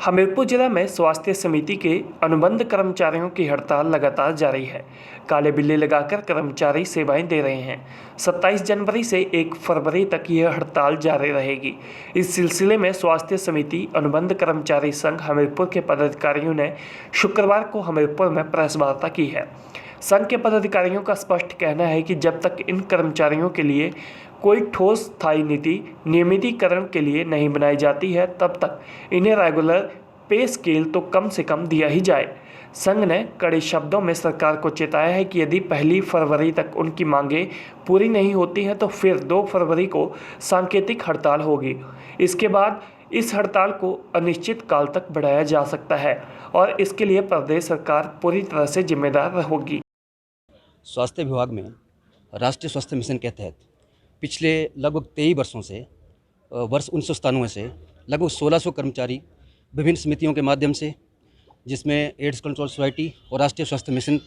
हमीरपुर जिला में स्वास्थ्य समिति के अनुबंध कर्मचारियों की हड़ताल लगातार जारी है। काले बिल्ले लगाकर कर्मचारी सेवाएं दे रहे हैं। 27 जनवरी से 1 फरवरी तक यह हड़ताल जारी रहेगी। इस सिलसिले में स्वास्थ्य समिति अनुबंध कर्मचारी संघ हमीरपुर के पदाधिकारियों ने शुक्रवार को हमीरपुर में प्रेस वार्ता की है। संघ के पदाधिकारियों का स्पष्ट कहना है कि जब तक इन कर्मचारियों के लिए कोई ठोस स्थायी नीति नियमितीकरण के लिए नहीं बनाई जाती है, तब तक इन्हें रेगुलर पे स्केल तो कम से कम दिया ही जाए। संघ ने कड़े शब्दों में सरकार को चेताया है कि यदि 1 फरवरी तक उनकी मांगें पूरी नहीं होती हैं तो फिर 2 फरवरी को सांकेतिक हड़ताल होगी। इसके बाद इस हड़ताल को अनिश्चित काल तक बढ़ाया जा सकता है और इसके लिए प्रदेश सरकार पूरी तरह से जिम्मेदार होगी। स्वास्थ्य विभाग में राष्ट्रीय स्वास्थ्य मिशन के तहत पिछले लगभग 23 वर्षों से वर्ष 1997 से लगभग 1600 कर्मचारी विभिन्न समितियों के माध्यम से, जिसमें एड्स कंट्रोल सोसाइटी और राष्ट्रीय स्वास्थ्य मिशन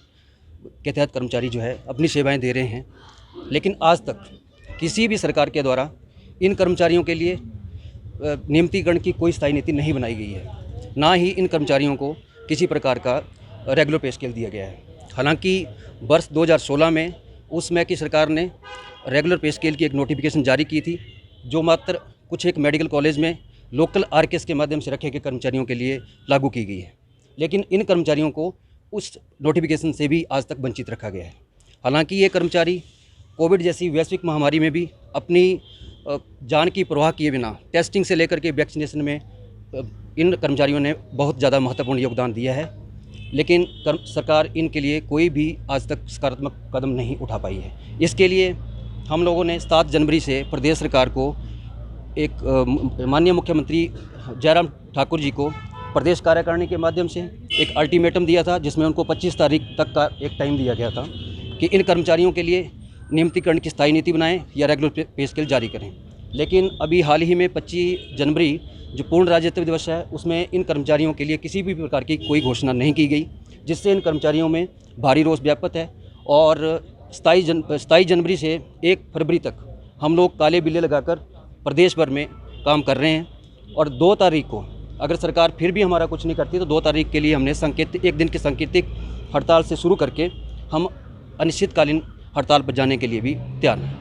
के तहत कर्मचारी जो है अपनी सेवाएं दे रहे हैं। लेकिन आज तक किसी भी सरकार के द्वारा इन कर्मचारियों के लिए नियमितीकरण की कोई स्थायी नीति नहीं बनाई गई है, ना ही इन कर्मचारियों को किसी प्रकार का रेगुलर पे स्केल दिया गया है। हालांकि वर्ष 2016 में उस समय की सरकार ने रेगुलर पे स्केल की एक नोटिफिकेशन जारी की थी, जो मात्र कुछ एक मेडिकल कॉलेज में लोकल आरकेएस के माध्यम से रखे गए कर्मचारियों के लिए लागू की गई है। लेकिन इन कर्मचारियों को उस नोटिफिकेशन से भी आज तक वंचित रखा गया है। हालांकि ये कर्मचारी कोविड जैसी वैश्विक महामारी में भी अपनी जान की परवाह किए बिना टेस्टिंग से लेकर के वैक्सीनेशन में इन कर्मचारियों ने बहुत ज़्यादा महत्वपूर्ण योगदान दिया है। लेकिन सरकार इनके लिए कोई भी आज तक सकारात्मक कदम नहीं उठा पाई है। इसके लिए हम लोगों ने 7 जनवरी से प्रदेश सरकार को एक माननीय मुख्यमंत्री जयराम ठाकुर जी को प्रदेश कार्यकारिणी के माध्यम से एक अल्टीमेटम दिया था, जिसमें उनको 25 तारीख तक का एक टाइम दिया गया था कि इन कर्मचारियों के लिए नियमितीकरण की स्थायी नीति बनाएं या रेगुलर पे स्केल जारी करें। लेकिन अभी हाल ही में 25 जनवरी जो पूर्ण राज्यत्व दिवस है, उसमें इन कर्मचारियों के लिए किसी भी प्रकार की कोई घोषणा नहीं की गई, जिससे इन कर्मचारियों में भारी रोष व्याप्त है। और 27 जनवरी से 1 फरवरी तक हम लोग काले बिल्ले लगाकर प्रदेश भर में काम कर रहे हैं। और 2 तारीख को अगर सरकार फिर भी हमारा कुछ नहीं करती तो 2 तारीख के लिए हमने एक दिन की सांकेतिक हड़ताल से शुरू करके हम अनिश्चितकालीन हड़ताल पर जाने के लिए भी तैयार हैं।